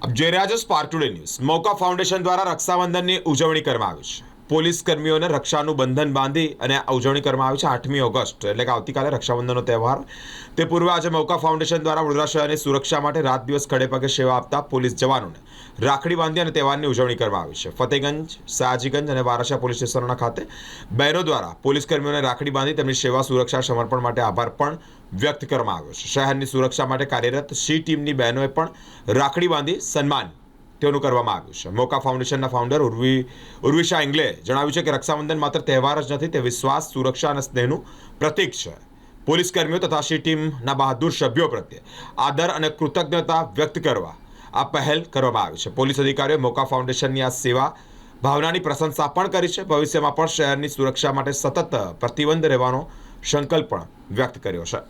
अब જોઈ રહ્યા છો સ્પાર્ક ટુડે ન્યૂઝ। મૌકા ફાઉન્ડેશન દ્વારા રક્ષાબંધનની ઉજવણી કરવામાં આવી છે। પોલીસ કર્મીઓને રક્ષાનું બંધન બાંધી અને ઉજવણી કરવામાં આવી છે 8મી ઓગસ્ટ એટલે કે આવતીકાલે રક્ષાબંધનનો તહેવાર। તે પૂર્વે આજે મૌકા ફાઉન્ડેશન દ્વારા વડોદરા શહેરની સુરક્ષા માટે રાત દિવસ ખડે પગે સેવા આપતા પોલીસ જવાનોને રાખડી બાંધી અને તહેવારની ઉજવણી કરવામાં આવી છે। ફતેગંજ, સયાજીગંજ અને વારાછા પોલીસ સ્ટેશનોના ખાતે બહેનો દ્વારા પોલીસ કર્મીઓને રાખડી બાંધી તેમની સેવા, સુરક્ષા, સમર્પણ માટે આભાર પણ વ્યક્ત કરવામાં આવ્યો છે। શહેરની સુરક્ષા માટે કાર્યરત સી ટીમની બહેનોએ પણ રાખડી બાંધી સન્માન તેનું કરવામાં આવ્યું છે। મૌકા ફાઉન્ડેશનના ફાઉન્ડર ઉર્વિશા ઇંગ્લેએ જણાવ્યું છે કે રક્ષાબંધન માત્ર તહેવાર જ નથી, તે વિશ્વાસ, સુરક્ષા અને સ્નેહનું પ્રતીક છે। પોલીસ કર્મીઓ તથા સી ટીમના બહાદુર સભ્યો પ્રત્યે આદર અને કૃતજ્ઞતા વ્યક્ત કરવા આ પહેલ કરવામાં આવી છે। પોલીસ અધિકારીઓએ મૌકા ફાઉન્ડેશનની આ સેવા ભાવનાની પ્રશંસા પણ કરી છે। ભવિષ્યમાં પણ શહેરની સુરક્ષા માટે સતત પ્રતિબદ્ધ રહેવાનો સંકલ્પ પણ વ્યક્ત કર્યો છે।